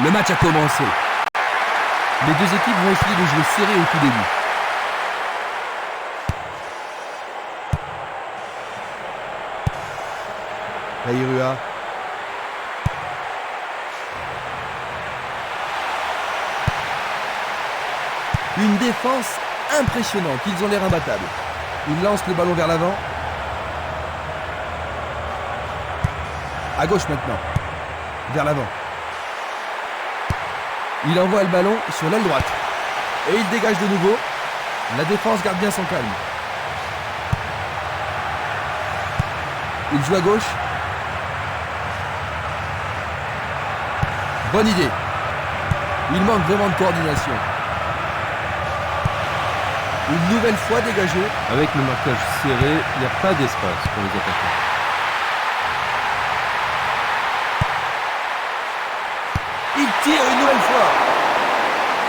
Le match a commencé. Les deux équipes vont essayer de jouer serré au tout début. Aïrua. Une défense impressionnante. Ils ont l'air imbattables. Ils lancent le ballon vers l'avant. À gauche maintenant. Vers l'avant. Il envoie le ballon sur l'aile droite. Et il dégage de nouveau. La défense garde bien son calme. Il joue à gauche. Bonne idée. Il manque vraiment de coordination. Une nouvelle fois dégagé. Avec le marquage serré, il n'y a pas d'espace pour les attaquants. Il tire une nouvelle fois.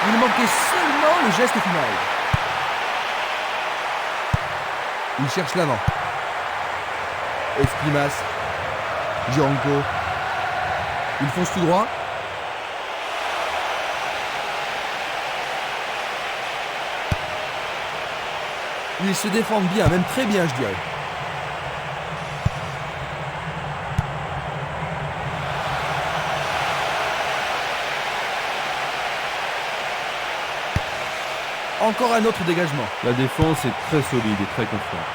Il manquait seulement le geste final. Il cherche l'avant. Esquimas. Gianco. Il fonce tout droit. Ils se défendent bien, même très bien, je dirais. Encore un autre dégagement. La défense est très solide et très confiante.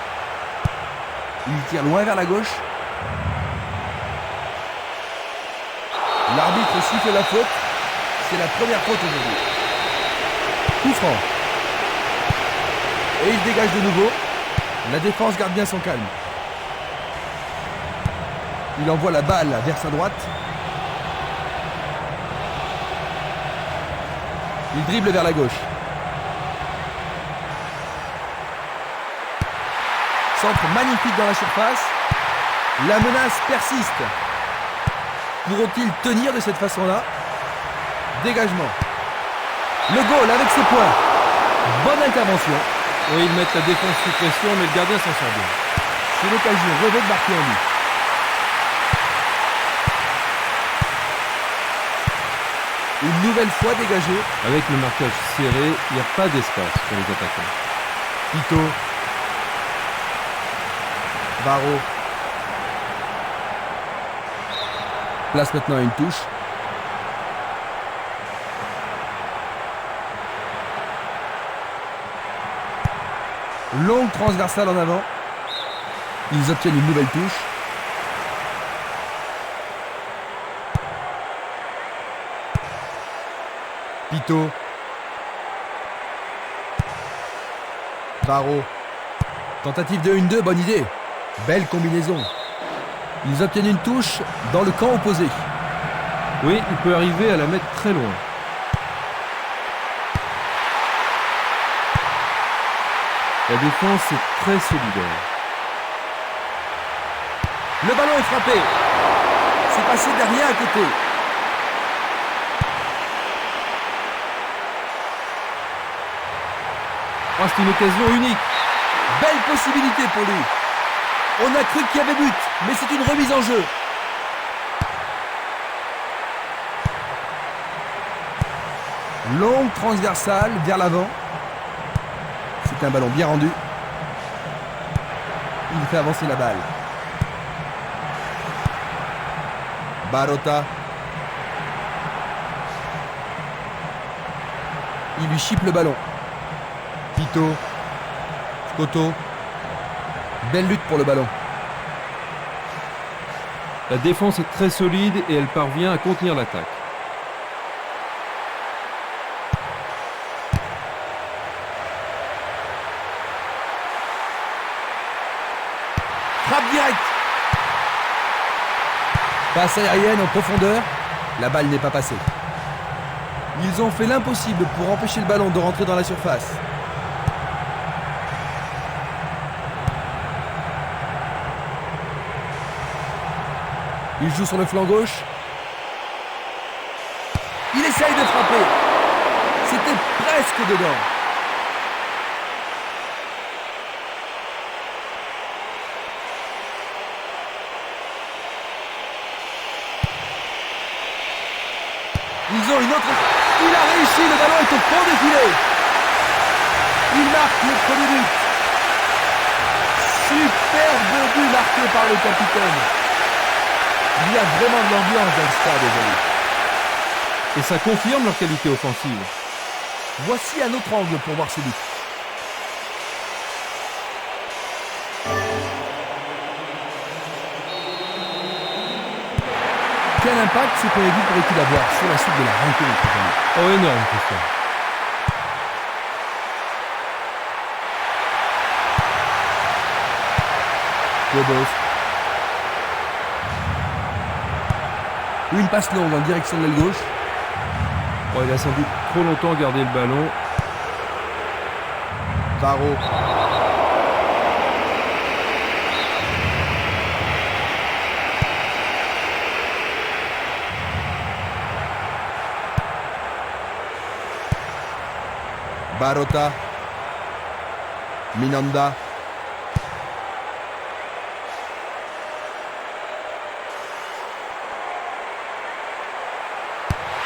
Il tire loin vers la gauche. L'arbitre siffle la faute. C'est la première faute aujourd'hui. Coup franc. Et il dégage de nouveau. La défense garde bien son calme. Il envoie la balle vers sa droite. Il dribble vers la gauche. Centre magnifique dans la surface. La menace persiste. Pourront-ils tenir de cette façon-là? Dégagement. Le goal avec ses points. Bonne intervention. Oui, ils mettent la défense sous pression, mais le gardien s'en sort bien. C'est l'occasion rêvée de marquer en but. Une nouvelle fois dégagé. Avec le marquage serré, il n'y a pas d'espace pour les attaquants. Pito. Barreau. Place maintenant à une touche. Longue transversale en avant. Ils obtiennent une nouvelle touche. Pito. Barreau. Tentative de 1-2, bonne idée. Belle combinaison. Ils obtiennent une touche dans le camp opposé. Oui, il peut arriver à la mettre très loin. La défense est très solidaire. Le ballon est frappé. C'est passé derrière à côté. Oh, c'est une occasion unique. Belle possibilité pour lui. On a cru qu'il y avait but, mais c'est une remise en jeu. Longue transversale vers l'avant. C'est un ballon bien rendu. Il fait avancer la balle. Barota. Il lui chipe le ballon. Pito. Scoto. Belle lutte pour le ballon. La défense est très solide et elle parvient à contenir l'attaque. Frappe directe. Passe aérienne en profondeur. La balle n'est pas passée. Ils ont fait l'impossible pour empêcher le ballon de rentrer dans la surface. Il joue sur le flanc gauche. Il essaye de frapper. C'était presque dedans. Ils ont une autre... Il a réussi, le ballon est au fond des filets. Il marque le premier but. Superbe but marqué par le capitaine. Il y a vraiment de l'ambiance dans le stade aujourd'hui. Et ça confirme leur qualité offensive. Voici un autre angle pour voir ce but. Quel impact ce premier but pourrait-il avoir sur la suite de la rencontre? Oh, énorme, Christian. Lobos. Une passe longue en direction de l'aile gauche. Oh, il a sans doute trop longtemps gardé le ballon. Varro. Barota. Minanda.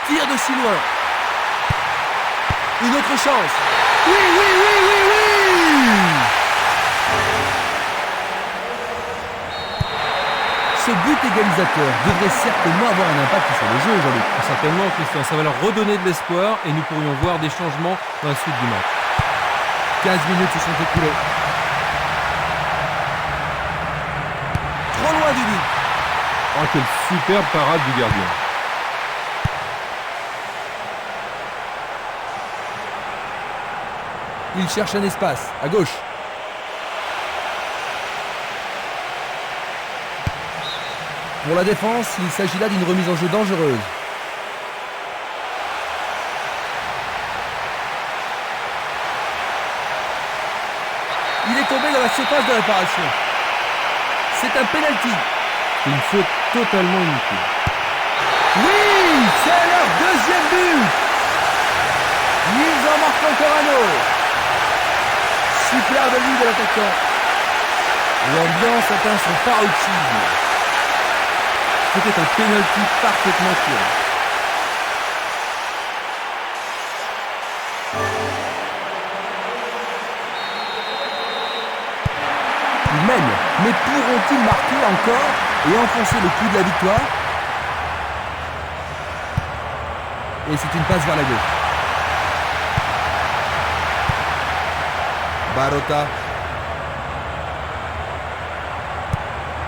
Tire de si loin. Une autre chance. Oui, oui, oui, oui, oui. Ce but égalisateur devrait certainement avoir un impact sur le jeu aujourd'hui. Certainement, Christian. Ça va leur redonner de l'espoir et nous pourrions voir des changements dans la suite du match. 15 minutes se sont écoulées. Trop loin du but. Oh, quelle superbe parade du gardien. Il cherche un espace, à gauche. Pour la défense, il s'agit là d'une remise en jeu dangereuse. Il est tombé dans la surface de réparation. C'est un penalty. Une faute totalement inutile. Oui, c'est leur deuxième but. Ils en marquent encore un autre. Superbe but de l'attaquant. L'ambiance atteint son paroxysme. C'était un penalty parfaitement tiré. Ils mènent, mais pourront-ils marquer encore et enfoncer le coup de la victoire? Et c'est une passe vers la gauche. Barota.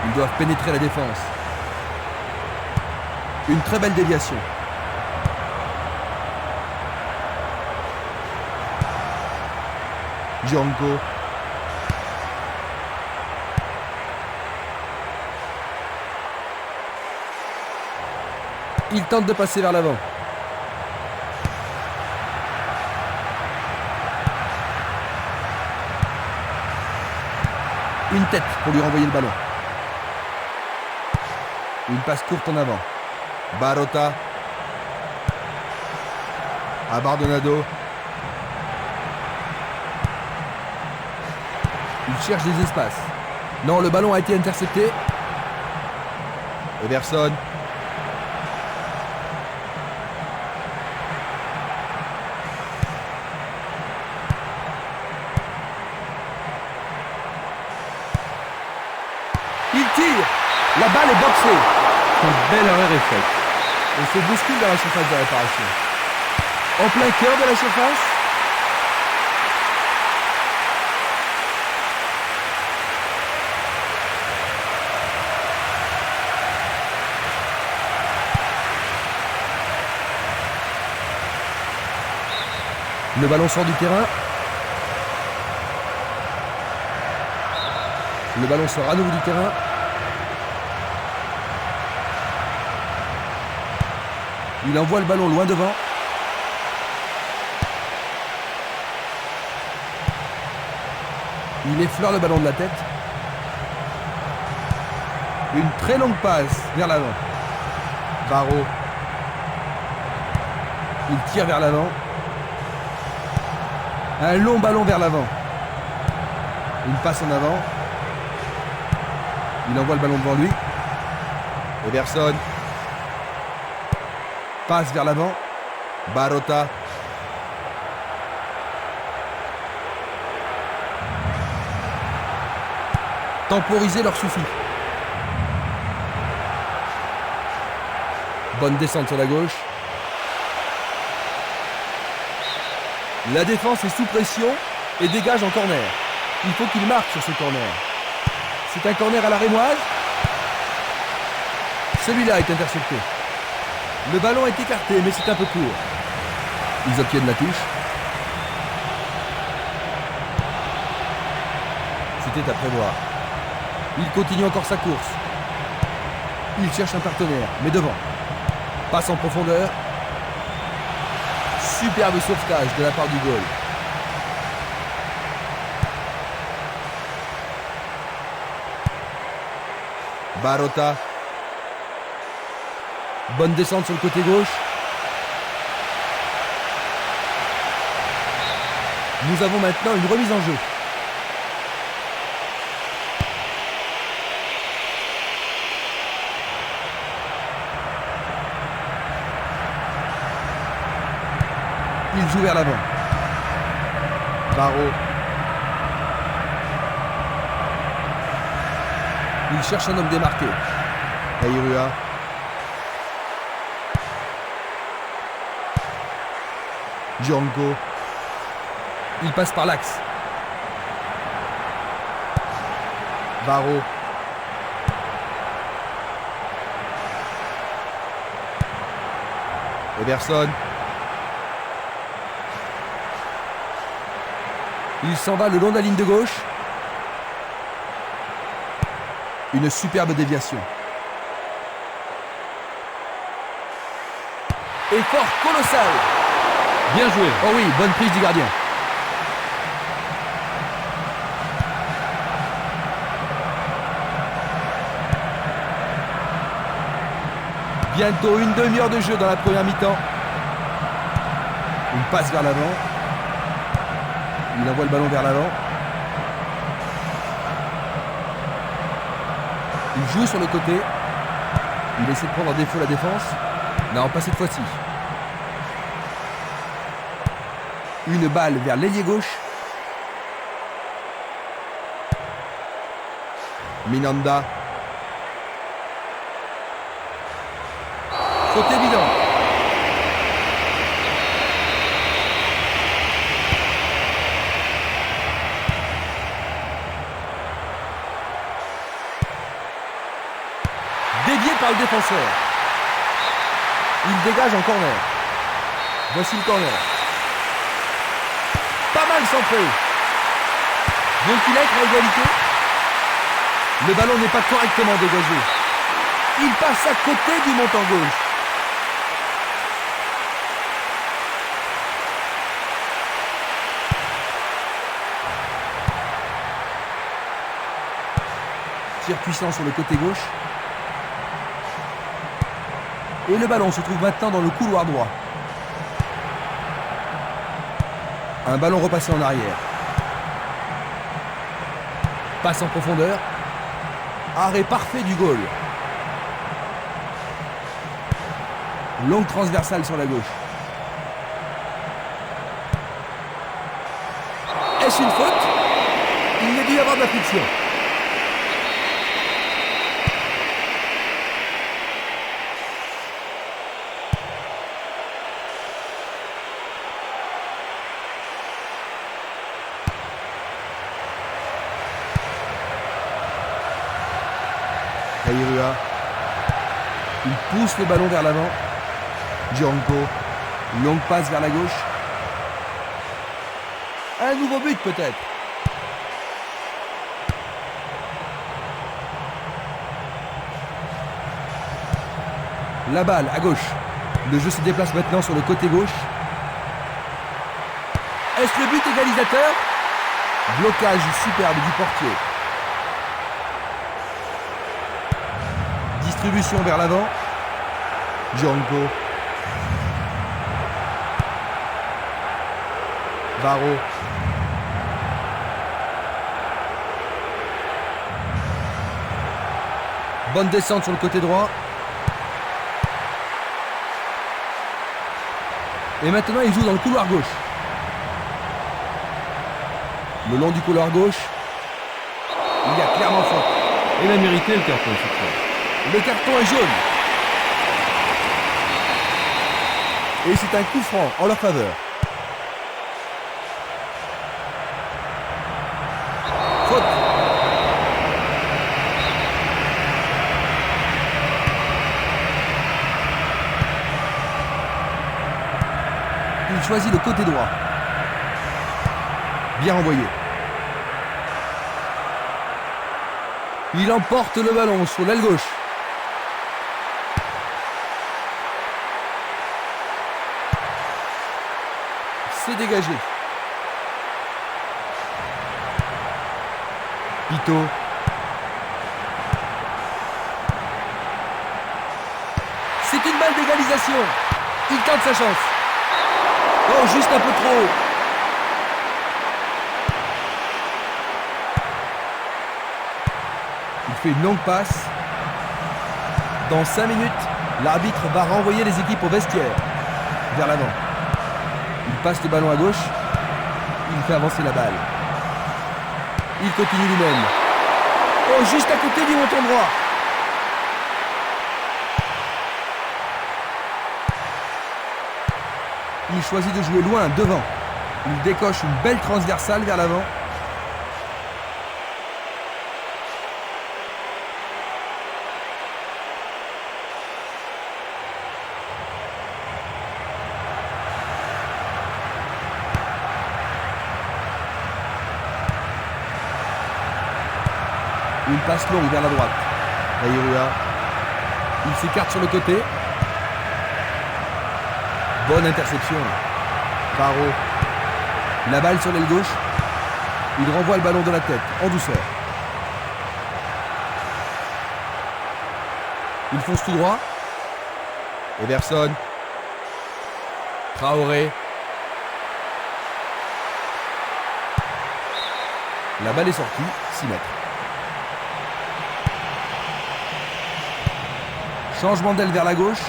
Ils doivent pénétrer la défense. Une très belle déviation. Django. Il tente de passer vers l'avant. Une tête pour lui renvoyer le ballon. Une passe courte en avant. Barota. Abardonado. Il cherche des espaces. Non, le ballon a été intercepté. Everson. Il tire. La balle est boxée. Un bel arrêt réflexe. On se bouscule dans la surface de réparation. En plein cœur de la surface. Le ballon sort du terrain. Le ballon sort à nouveau du terrain. Il envoie le ballon loin devant. Il effleure le ballon de la tête. Une très longue passe vers l'avant. Varro. Il tire vers l'avant. Un long ballon vers l'avant. Une passe en avant. Il envoie le ballon devant lui. Everson. Passe vers l'avant. Barota. Temporiser leur suffit. Bonne descente sur la gauche. La défense est sous pression et dégage en corner. Il faut qu'il marque sur ce corner. C'est un corner à la rémoise. Celui-là est intercepté. Le ballon est écarté, mais c'est un peu court. Ils obtiennent la touche. C'était à prévoir. Il continue encore sa course. Il cherche un partenaire, mais devant. Passe en profondeur. Superbe sauvetage de la part du goal. Barota. Bonne descente sur le côté gauche. Nous avons maintenant une remise en jeu. Il joue vers l'avant. Baro. Il cherche un homme démarqué. Kairua. Django. Il passe par l'axe. Baro. Everson. Il s'en va le long de la ligne de gauche. Une superbe déviation. Effort colossal. Bien joué. Oh oui, bonne prise du gardien. Bientôt une demi-heure de jeu dans la première mi-temps. Une passe vers l'avant. Il envoie le ballon vers l'avant. Il joue sur le côté. Il essaie de prendre en défaut la défense. Non, pas cette fois-ci. Une balle vers l'ailier gauche. Minanda. Faute évidente. Dévié par le défenseur. Il dégage en corner. Voici le corner. Pas mal centré. Donc il est à égalité. Le ballon n'est pas correctement dégagé. Il passe à côté du montant gauche. Tir puissant sur le côté gauche. Et le ballon se trouve maintenant dans le couloir droit. Un ballon repassé en arrière. Passe en profondeur. Arrêt parfait du goal. Longue transversale sur la gauche. Est-ce une faute? Il y a dû y avoir de la friction. Kairua. Il pousse le ballon vers l'avant. Django. Longue passe vers la gauche. Un nouveau but peut-être. La balle à gauche. Le jeu se déplace maintenant sur le côté gauche. Est-ce le but égalisateur? Blocage superbe du portier. Distribution vers l'avant. Django. Baro. Bonne descente sur le côté droit. Et maintenant, il joue dans le couloir gauche. Le long du couloir gauche, il y a clairement faute. Il a mérité le carton cette fois. Le carton est jaune. Et c'est un coup franc en leur faveur. Faute. Il choisit le côté droit. Bien envoyé. Il emporte le ballon sur l'aile gauche. C'est dégagé. Pito. C'est une balle d'égalisation. Il tente sa chance. Oh, juste un peu trop haut. Il fait une longue passe. Dans 5 minutes, l'arbitre va renvoyer les équipes au vestiaire. Vers l'avant. Il passe le ballon à gauche. Il fait avancer la balle. Il continue lui-même. Oh, juste à côté du montant droit. Il choisit de jouer loin, devant. Il décoche une belle transversale vers l'avant. Une passe longue vers la droite. Aïrua. Il s'écarte sur le côté. Bonne interception. Paro. La balle sur l'aile gauche. Il renvoie le ballon de la tête, en douceur. Il fonce tout droit. Everson. Traoré. La balle est sortie, 6 mètres. Changement d'aile vers la gauche.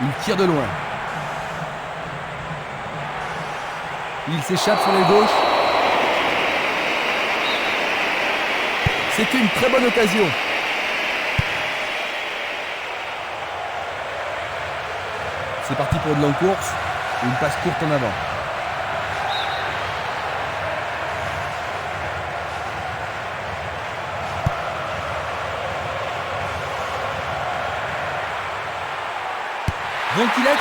Il tire de loin. Il s'échappe sur l'aile gauche. C'est une très bonne occasion. C'est parti pour une longue course. Une passe courte en avant. Vont-ils être?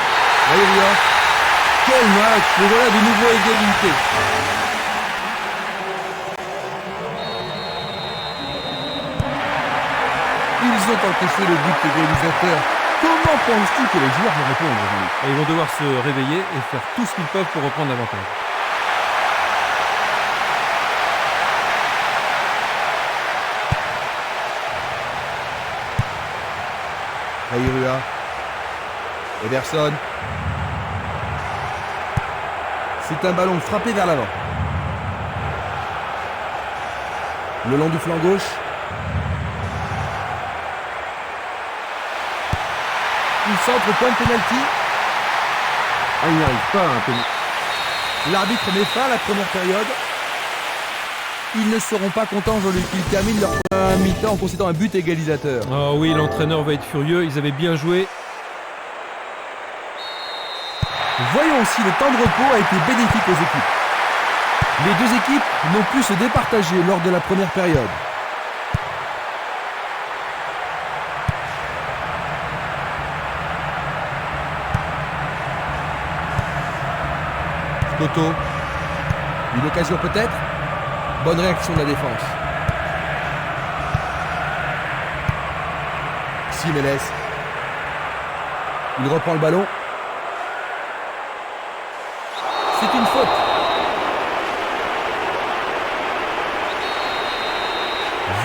Quel match! Et voilà de nouveau égalité. Ils ont encaissé le but égalisateur. Comment penses-tu que les joueurs vont répondre aujourd'hui? Et ils vont devoir se réveiller et faire tout ce qu'ils peuvent pour reprendre l'avantage. Aïrua. Everson. C'est un ballon frappé vers l'avant. Le long du flanc gauche. Il centre point de pénalty. Ah, il n'y arrive pas à un pénalty. L'arbitre met fin à la première période. Ils ne seront pas contents aujourd'hui qu'ils terminent leur première mi-temps en concédant un but égalisateur. Ah oui, l'entraîneur va être furieux. Ils avaient bien joué. Voyons si le temps de repos a été bénéfique aux équipes. Les deux équipes n'ont pu se départager lors de la première période. Toto. Une occasion peut-être. Bonne réaction de la défense. Simeles. Il reprend le ballon. C'est une faute.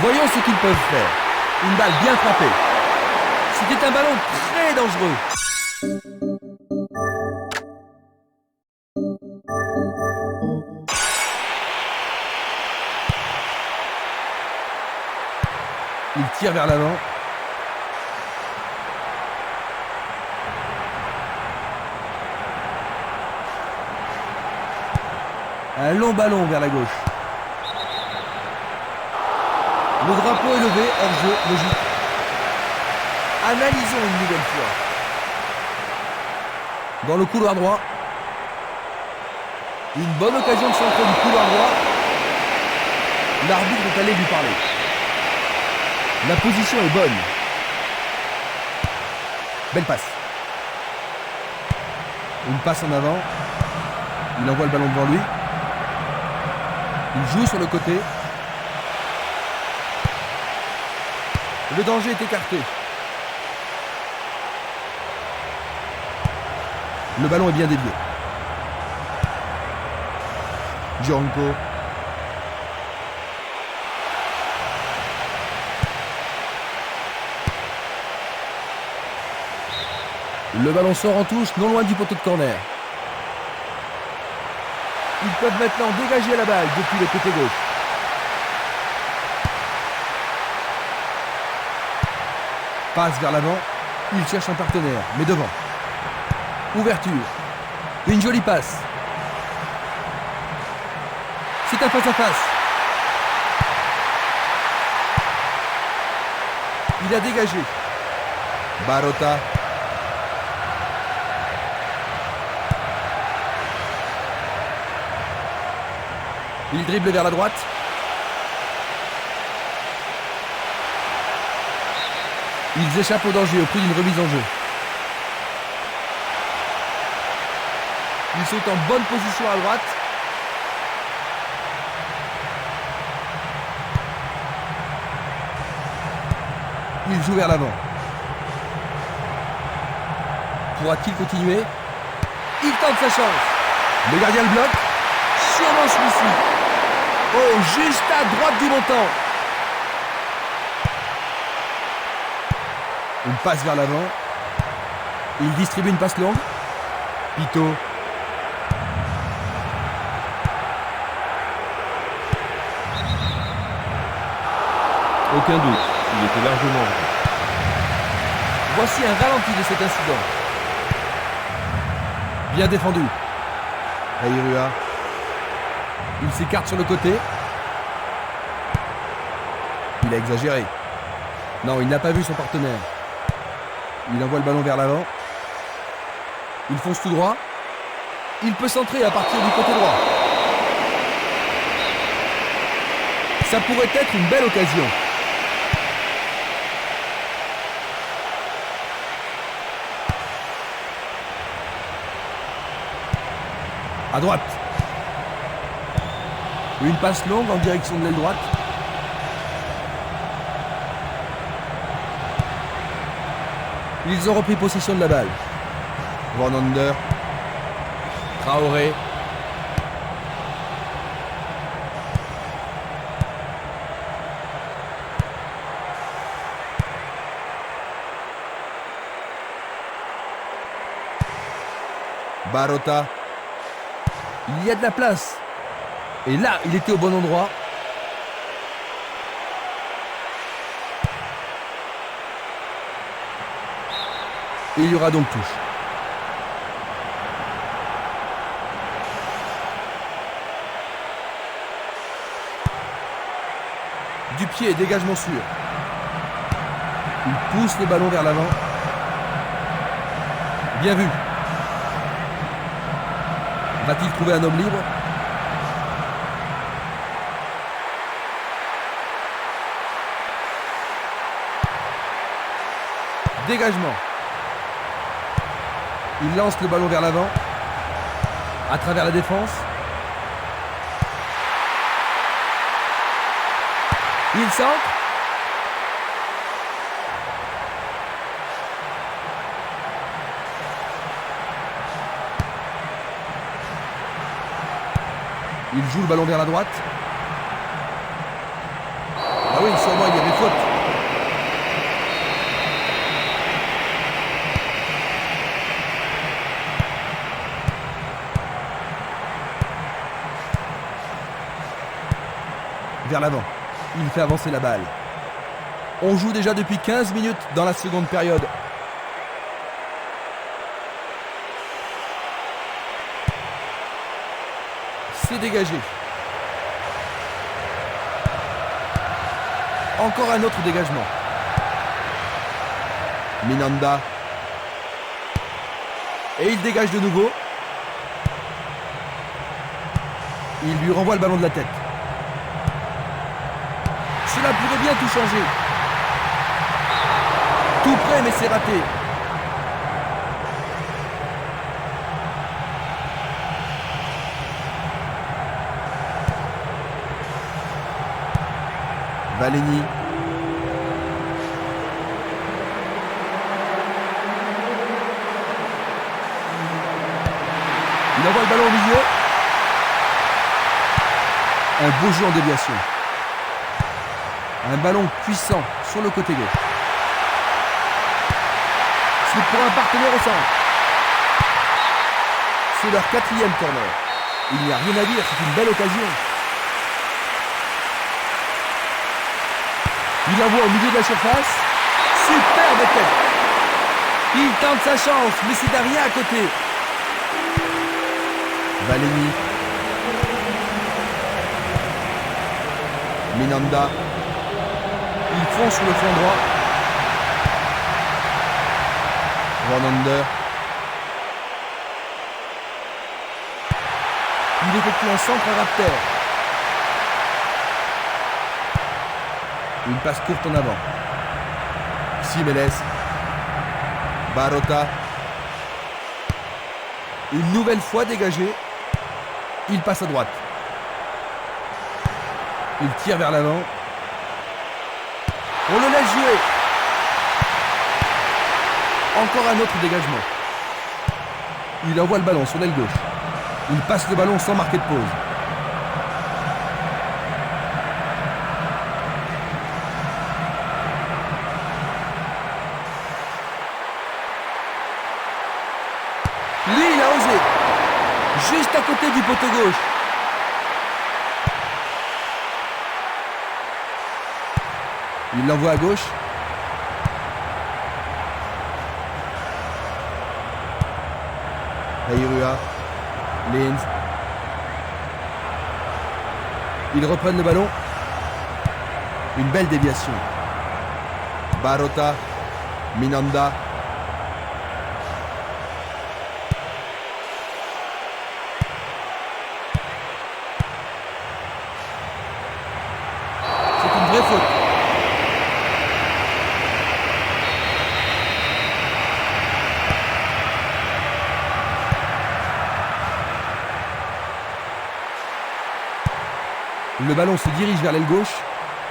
Voyons ce qu'ils peuvent faire. Une balle bien frappée. C'était un ballon très dangereux. Il tire vers l'avant. Un long ballon vers la gauche. Le drapeau est levé, hors-jeu, logique. Analysons une nouvelle fois. Dans le couloir droit. Une bonne occasion de centrer du couloir droit. L'arbitre est allé lui parler. La position est bonne. Belle passe. Une passe en avant. Il envoie le ballon devant lui. Il joue sur le côté. Le danger est écarté. Le ballon est bien dévié. Diorenko. Le ballon sort en touche, non loin du poteau de corner. Ils peuvent maintenant dégager la balle depuis le côté gauche. Passe vers l'avant. Il cherche un partenaire, mais devant. Ouverture. Une jolie passe. C'est un face-à-face. Il a dégagé. Barota. Il dribble vers la droite. Ils échappent au danger au prix d'une remise en jeu. Ils sont en bonne position à droite. Il joue vers l'avant. Pourra-t-il continuer? Il tente sa chance. Le gardien le bloque. Sûrement celui-ci. Oh, juste à droite du montant. Une passe vers l'avant. Il distribue une passe longue. Pito. Aucun doute, il était largement vrai. Voici un ralenti de cet incident. Bien défendu. Airua. Il s'écarte sur le côté. Il a exagéré. Non, il n'a pas vu son partenaire. Il envoie le ballon vers l'avant. Il fonce tout droit. Il peut centrer à partir du côté droit. Ça pourrait être une belle occasion. À droite. Une passe longue en direction de l'aile droite. Ils ont repris possession de la balle. Van Ander. Traoré. Barota. Il y a de la place. Et là, il était au bon endroit. Et il y aura donc touche. Du pied, dégagement sûr. Il pousse le ballon vers l'avant. Bien vu. Va-t-il trouver un homme libre? Dégagement. Il lance le ballon vers l'avant. À travers la défense. Il centre. Il joue le ballon vers la droite. Ah oui, sûrement il y avait faute. Vers l'avant. Il fait avancer la balle. On joue déjà depuis 15 minutes dans la seconde période. C'est dégagé. Encore un autre dégagement. Minanda. Et il dégage de nouveau. Il lui renvoie le ballon de la tête. Cela pourrait bien tout changer. Tout près, mais c'est raté. Valeni. Il envoie le ballon au milieu. Un beau jeu en déviation. Un ballon puissant sur le côté gauche. C'est pour un partenaire au centre. C'est leur 4e corner. Il n'y a rien à dire, c'est une belle occasion. Il envoie au milieu de la surface. Superbe tête. Il tente sa chance, mais c'est à rien à côté. Valeni. Minanda. Ils font sur le flanc droit. Ronlander. Il effectue un centre à Raptor. Une passe courte en avant. Simeles. Barota. Une nouvelle fois dégagé. Il passe à droite. Il tire vers l'avant. On le laisse jouer. Encore un autre dégagement. Il envoie le ballon sur l'aile gauche. Il passe le ballon sans marquer de pause. Lui, il a osé. Juste à côté du poteau gauche. Il l'envoie à gauche. Heirua. Linz. Ils reprennent le ballon. Une belle déviation. Barota. Minanda. C'est une vraie faute. Le ballon se dirige vers l'aile gauche.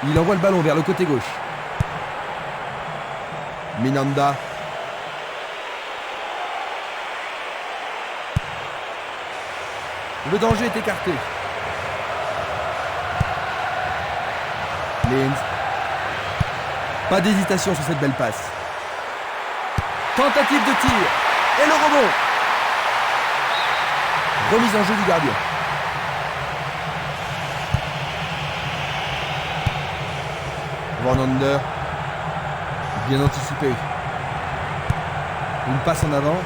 Il envoie le ballon vers le côté gauche. Minanda. Le danger est écarté. Linz. Pas d'hésitation sur cette belle passe. Tentative de tir. Et le rebond. Remise en jeu du gardien. Ronlander. Bien anticipé. Une passe en avant.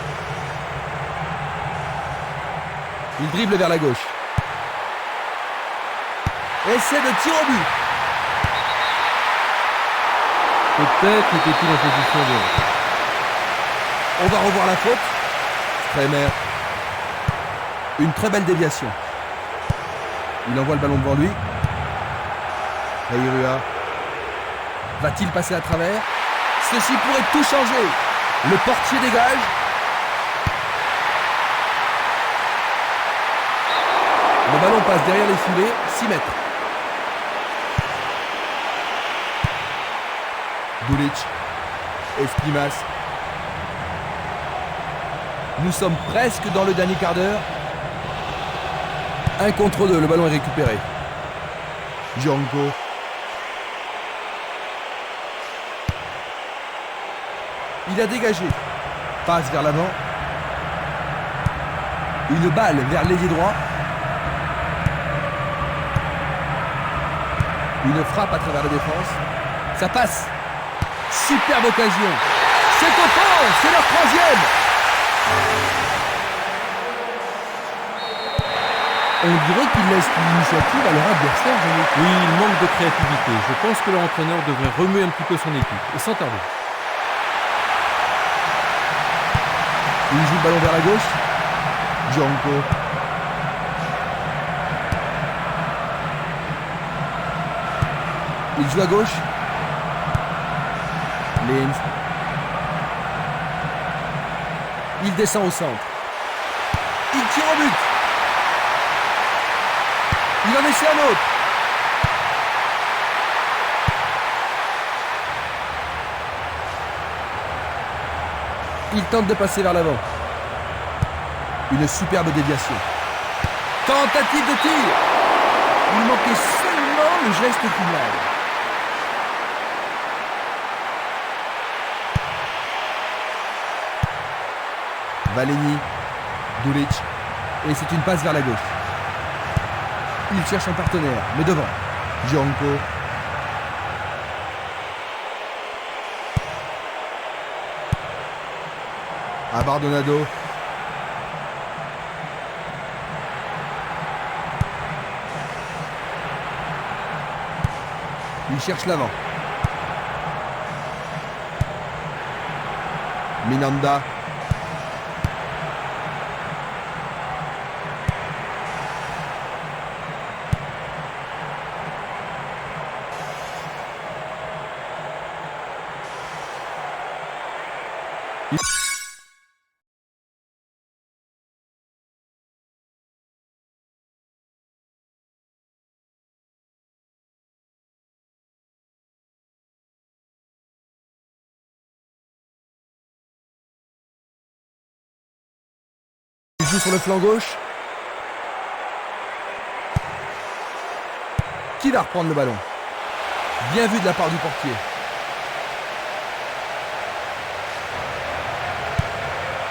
Il dribble vers la gauche. Essai de tir au but. Peut-être était-il en position de... On va revoir la faute. Kremer. Une très belle déviation. Il envoie le ballon devant lui. Heirua. Va-t-il passer à travers? Ceci pourrait tout changer. Le portier dégage. Le ballon passe derrière les filets, 6 mètres. Dulic. Espimas. Nous sommes presque dans le dernier quart d'heure. 1 contre 2, le ballon est récupéré. Django. Il a dégagé. Passe vers l'avant. Une balle vers l'ailier droit. Une frappe à travers la défense. Ça passe. Superbe occasion. C'est au fond. C'est leur 3e. On dirait qu'ils laissent l'initiative à leur adversaire. Oui, il manque de créativité. Je pense que leur entraîneur devrait remuer un petit peu son équipe, et sans tarder. Il joue le ballon vers la gauche. Django, Il joue à gauche. Linz, Il descend au centre. Il tire au but. Il en essaie un autre. Il tente de passer vers l'avant. une superbe déviation. Tentative de tir. Il manquait seulement le geste final. Valeni, Dulic, Et c'est une passe vers la gauche. Il cherche un partenaire, mais devant. Django, Abardonado, Il cherche l'avant. Minanda, Il joue sur le flanc gauche. Qui va reprendre le ballon? Bien vu de la part du portier.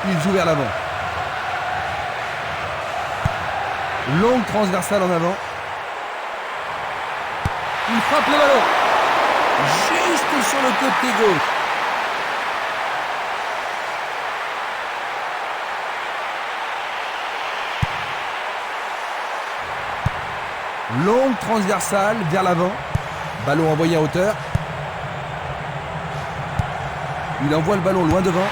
Il joue vers l'avant. Longue transversale en avant. Il frappe le ballon. Juste sur le côté gauche. Longue transversale vers l'avant. Ballon envoyé en hauteur. Il envoie le ballon loin devant.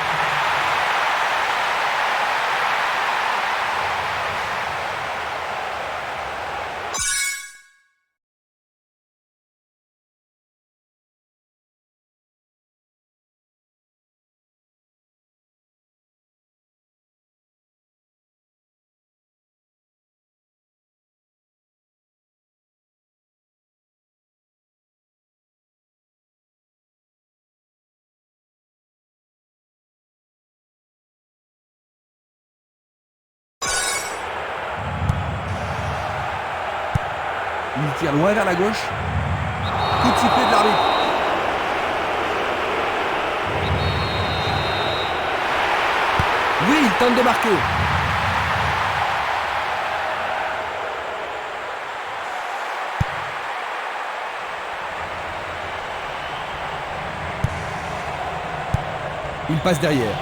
Il tire loin vers la gauche. Coup de sifflet de l'arbitre. Oui, il tente de marquer. Il passe derrière.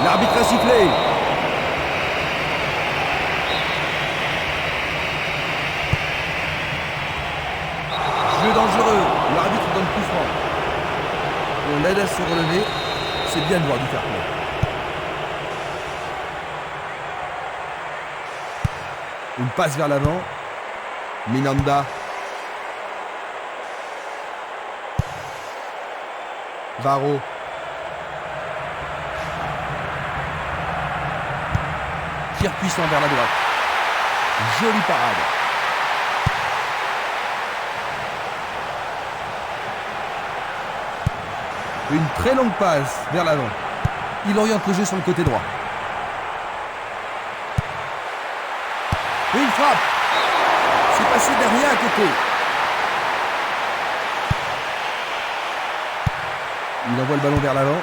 L'arbitre a sifflé. Jeu dangereux. L'arbitre donne coup franc. On l'aide à se relever. C'est bien de voir du fair play. Une passe vers l'avant. Minanda, Varro, Tir puissant vers la droite. Jolie parade. Une très longue passe vers l'avant. Il oriente le jeu sur le côté droit. Et il frappe. C'est passé derrière à côté. Il envoie le ballon vers l'avant.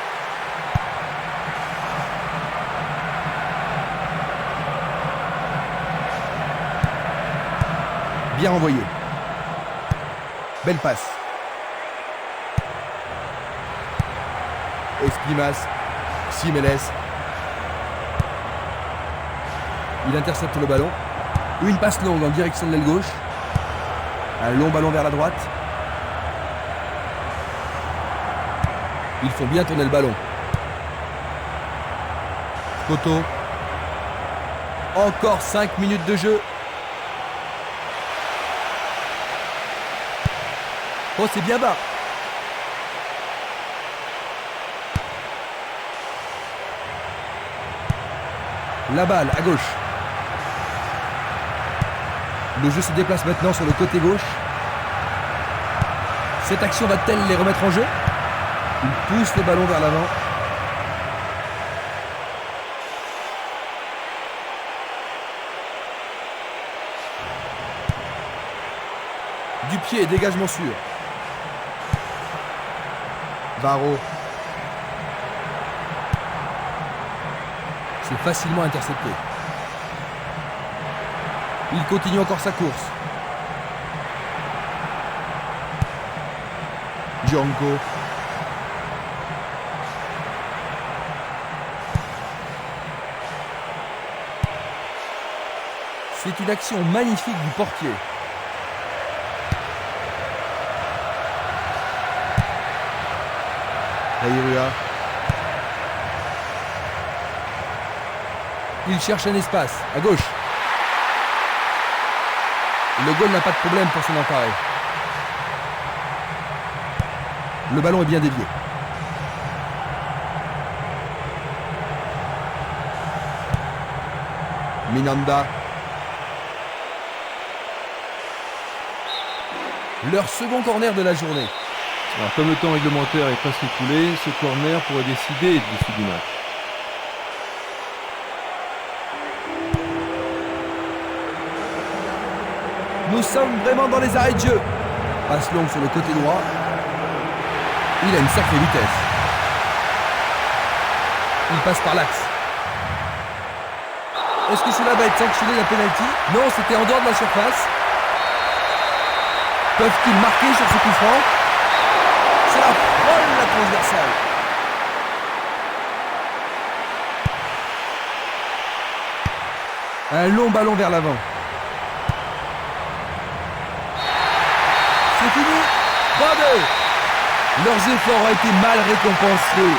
Bien envoyé. Belle passe. Espimas, Simeles, Il intercepte le ballon. Une passe longue en direction de l'aile gauche. Un long ballon vers la droite. Ils font bien tourner le ballon. Poteau. Encore 5 minutes de jeu. Oh, c'est bien bas. La balle à gauche. Le jeu se déplace maintenant sur le côté gauche. Cette action va-t-elle les remettre en jeu? Il pousse le ballon vers l'avant. Du pied, dégagement sûr. Varro. C'est facilement intercepté. Il continue encore sa course. Django. C'est une action magnifique du portier. Aïrua. Il cherche un espace, à gauche. Le goal n'a pas de problème pour s'en emparer. Le ballon est bien dévié. Minanda. Leur second corner de la journée. Alors, comme le temps réglementaire est presque écoulé, ce corner pourrait décider de l'issue du match. Nous sommes vraiment dans les arrêts de jeu. Passe longue sur le côté droit. Il a une sacrée vitesse. Il passe par l'axe. Est-ce que cela va être sanctionné la penalty? Non, c'était en dehors de la surface. Peuvent-ils marquer sur ce coup franc? C'est la folle, la transversale. Un long ballon vers l'avant. C'est fini. 3-2. Leurs efforts ont été mal récompensés.